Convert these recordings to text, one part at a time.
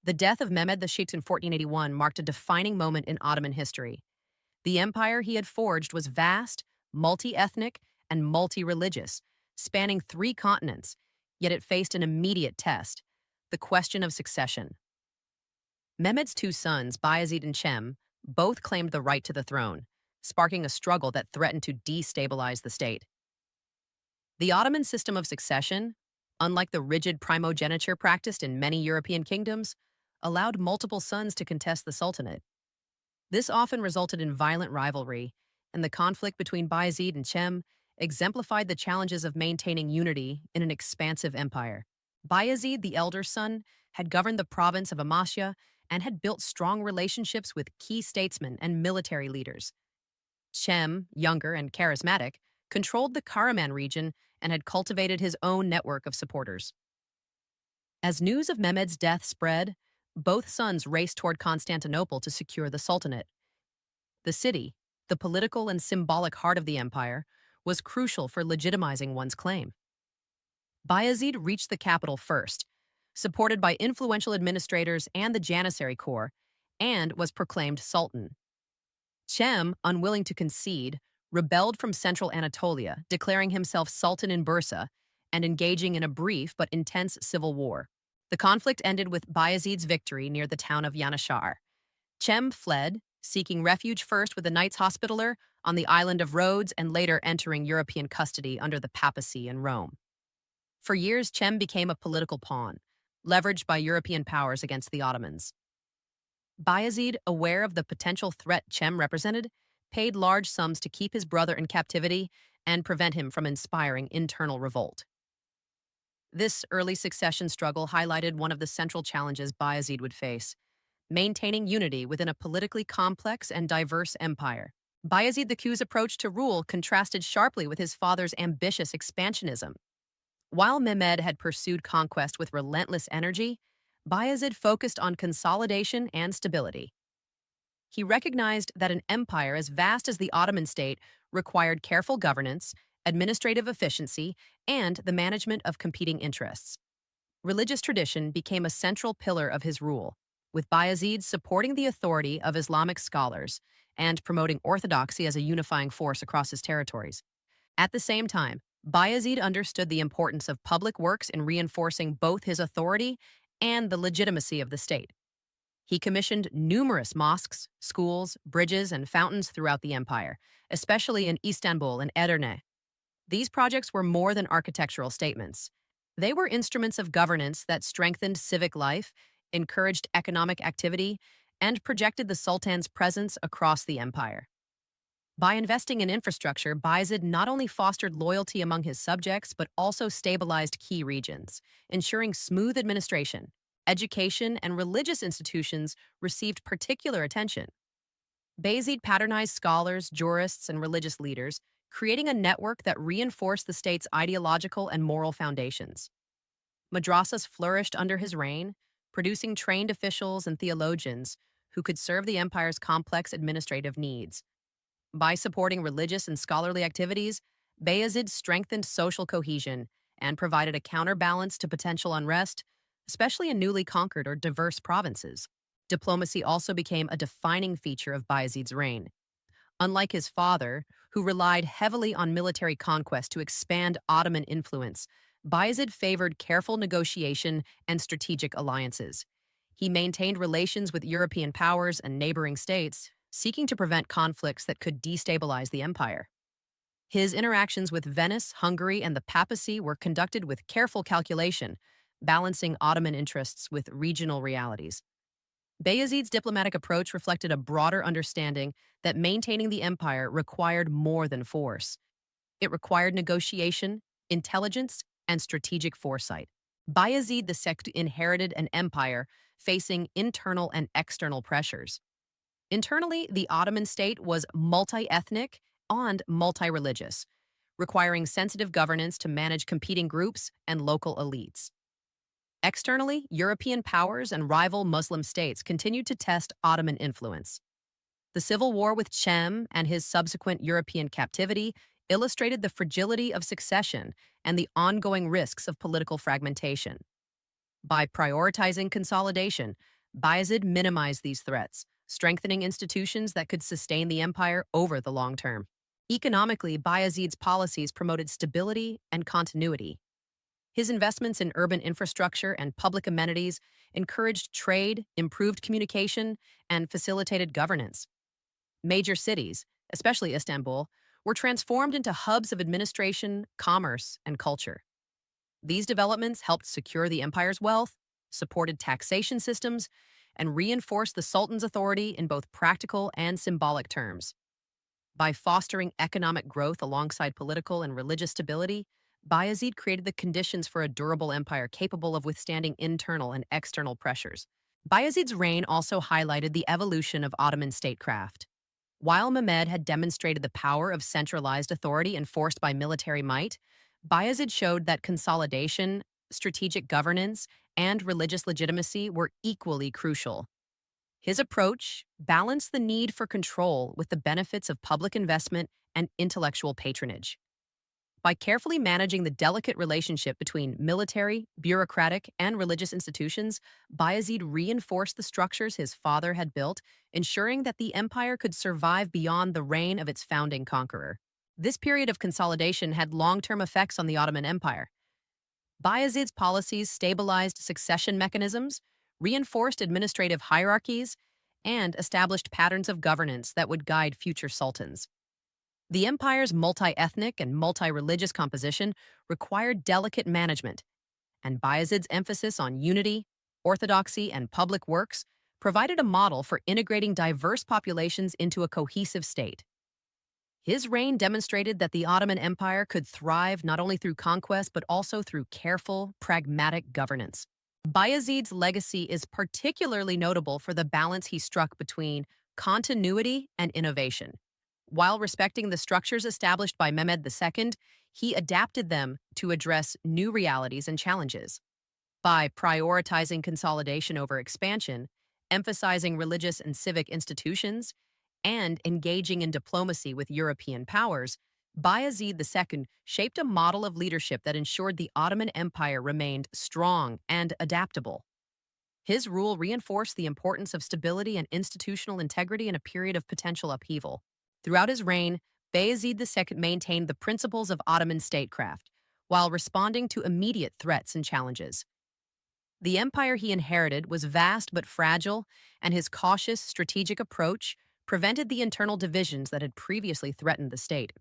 The death of Mehmed the Sheikh in 1481 marked a defining moment in Ottoman history. The empire he had forged was vast, multi-ethnic, and multi-religious, spanning 3 continents, yet it faced an immediate test: the question of succession. Mehmed's 2 sons, Bayezid and Cem, both claimed the right to the throne, sparking a struggle that threatened to destabilize the state. The Ottoman system of succession, unlike the rigid primogeniture practiced in many European kingdoms, allowed multiple sons to contest the sultanate. This often resulted in violent rivalry, and the conflict between Bayezid and Cem exemplified the challenges of maintaining unity in an expansive empire. Bayezid, the elder son, had governed the province of Amasya and had built strong relationships with key statesmen and military leaders. Cem, younger and charismatic, controlled the Karaman region and had cultivated his own network of supporters. As news of Mehmed's death spread, both sons raced toward Constantinople to secure the sultanate. The city, the political and symbolic heart of the empire, was crucial for legitimizing one's claim. Bayezid reached the capital first, supported by influential administrators and the Janissary Corps, and was proclaimed sultan. Cem, unwilling to concede, rebelled from central Anatolia, declaring himself sultan in Bursa and engaging in a brief but intense civil war. The conflict ended with Bayezid's victory near the town of Yanishar. Cem fled, seeking refuge first with the Knights Hospitaller on the island of Rhodes and later entering European custody under the papacy in Rome. For years, Cem became a political pawn, leveraged by European powers against the Ottomans. Bayezid, aware of the potential threat Cem represented, paid large sums to keep his brother in captivity and prevent him from inspiring internal revolt. This early succession struggle highlighted one of the central challenges Bayezid would face: maintaining unity within a politically complex and diverse empire. Bayezid II's approach to rule contrasted sharply with his father's ambitious expansionism. While Mehmed had pursued conquest with relentless energy, Bayezid focused on consolidation and stability. He recognized that an empire as vast as the Ottoman state required careful governance, administrative efficiency, and the management of competing interests. Religious tradition became a central pillar of his rule, with Bayezid supporting the authority of Islamic scholars and promoting orthodoxy as a unifying force across his territories. At the same time, Bayezid understood the importance of public works in reinforcing both his authority and the legitimacy of the state. He commissioned numerous mosques, schools, bridges, and fountains throughout the empire, especially in Istanbul and Edirne. These projects were more than architectural statements. They were instruments of governance that strengthened civic life, encouraged economic activity, and projected the Sultan's presence across the empire. By investing in infrastructure, Bayezid not only fostered loyalty among his subjects, but also stabilized key regions, ensuring smooth administration. Education and religious institutions received particular attention. Bayezid patronized scholars, jurists, and religious leaders, creating a network that reinforced the state's ideological and moral foundations. Madrasas flourished under his reign, producing trained officials and theologians who could serve the empire's complex administrative needs. By supporting religious and scholarly activities, Bayezid strengthened social cohesion and provided a counterbalance to potential unrest, especially in newly conquered or diverse provinces. Diplomacy also became a defining feature of Bayezid's reign. Unlike his father, who relied heavily on military conquest to expand Ottoman influence, Bayezid favored careful negotiation and strategic alliances. He maintained relations with European powers and neighboring states, seeking to prevent conflicts that could destabilize the empire. His interactions with Venice, Hungary, and the papacy were conducted with careful calculation, balancing Ottoman interests with regional realities. Bayezid's diplomatic approach reflected a broader understanding that maintaining the empire required more than force. It required negotiation, intelligence, and strategic foresight. Bayezid II inherited an empire facing internal and external pressures. Internally, the Ottoman state was multi-ethnic and multi-religious, requiring sensitive governance to manage competing groups and local elites. Externally, European powers and rival Muslim states continued to test Ottoman influence. The civil war with Cem and his subsequent European captivity illustrated the fragility of succession and the ongoing risks of political fragmentation. By prioritizing consolidation, Bayezid minimized these threats, strengthening institutions that could sustain the empire over the long term. Economically, Bayezid's policies promoted stability and continuity. His investments in urban infrastructure and public amenities encouraged trade, improved communication, and facilitated governance. Major cities, especially Istanbul, were transformed into hubs of administration, commerce, and culture. These developments helped secure the empire's wealth, supported taxation systems, and reinforced the Sultan's authority in both practical and symbolic terms. By fostering economic growth alongside political and religious stability, Bayezid created the conditions for a durable empire capable of withstanding internal and external pressures. Bayezid's reign also highlighted the evolution of Ottoman statecraft. While Mehmed had demonstrated the power of centralized authority enforced by military might, Bayezid showed that consolidation, strategic governance, and religious legitimacy were equally crucial. His approach balanced the need for control with the benefits of public investment and intellectual patronage. By carefully managing the delicate relationship between military, bureaucratic, and religious institutions, Bayezid reinforced the structures his father had built, ensuring that the empire could survive beyond the reign of its founding conqueror. This period of consolidation had long-term effects on the Ottoman Empire. Bayezid's policies stabilized succession mechanisms, reinforced administrative hierarchies, and established patterns of governance that would guide future sultans. The empire's multi-ethnic and multi-religious composition required delicate management, and Bayezid's emphasis on unity, orthodoxy, and public works provided a model for integrating diverse populations into a cohesive state. His reign demonstrated that the Ottoman Empire could thrive not only through conquest but also through careful, pragmatic governance. Bayezid's legacy is particularly notable for the balance he struck between continuity and innovation. While respecting the structures established by Mehmed II, he adapted them to address new realities and challenges. By prioritizing consolidation over expansion, emphasizing religious and civic institutions, and engaging in diplomacy with European powers, Bayezid II shaped a model of leadership that ensured the Ottoman Empire remained strong and adaptable. His rule reinforced the importance of stability and institutional integrity in a period of potential upheaval. Throughout his reign, Bayezid II maintained the principles of Ottoman statecraft, while responding to immediate threats and challenges. The empire he inherited was vast but fragile, and his cautious, strategic approach prevented the internal divisions that had previously threatened the state.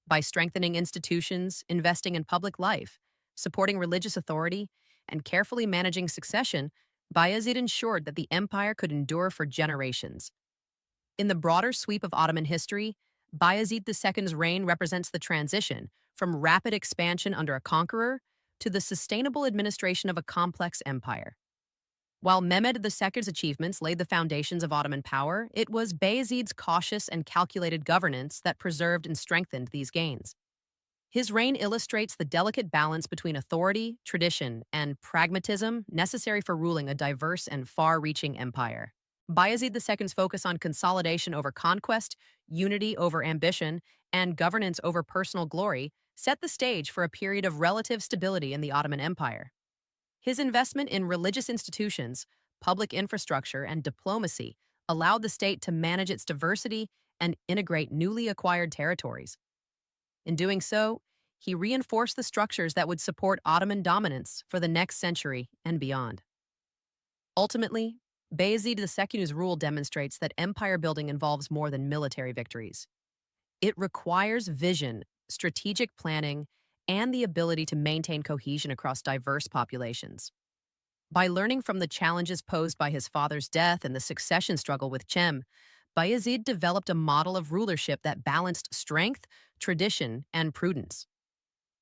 By strengthening institutions, investing in public life, supporting religious authority, and carefully managing succession, Bayezid ensured that the empire could endure for generations. In the broader sweep of Ottoman history, Bayezid II's reign represents the transition from rapid expansion under a conqueror to the sustainable administration of a complex empire. While Mehmed II's achievements laid the foundations of Ottoman power, it was Bayezid's cautious and calculated governance that preserved and strengthened these gains. His reign illustrates the delicate balance between authority, tradition, and pragmatism necessary for ruling a diverse and far-reaching empire. Bayezid II's focus on consolidation over conquest, unity over ambition, and governance over personal glory set the stage for a period of relative stability in the Ottoman Empire. His investment in religious institutions, public infrastructure, and diplomacy allowed the state to manage its diversity and integrate newly acquired territories. In doing so, he reinforced the structures that would support Ottoman dominance for the next century and beyond. Ultimately, Bayezid II's rule demonstrates that empire building involves more than military victories. It requires vision, strategic planning, and the ability to maintain cohesion across diverse populations. By learning from the challenges posed by his father's death and the succession struggle with Cem, Bayezid developed a model of rulership that balanced strength, tradition, and prudence.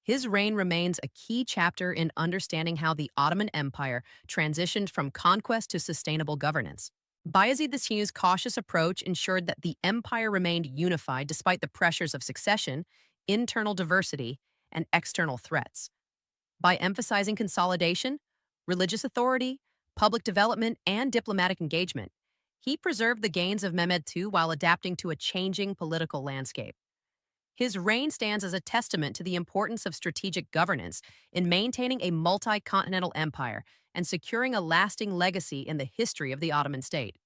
His reign remains a key chapter in understanding how the Ottoman Empire transitioned from conquest to sustainable governance. Bayezid II's cautious approach ensured that the empire remained unified despite the pressures of succession, internal diversity, and external threats. By emphasizing consolidation, religious authority, public development, and diplomatic engagement, he preserved the gains of Mehmed II while adapting to a changing political landscape. His reign stands as a testament to the importance of strategic governance in maintaining a multi continental empire and securing a lasting legacy in the history of the Ottoman state.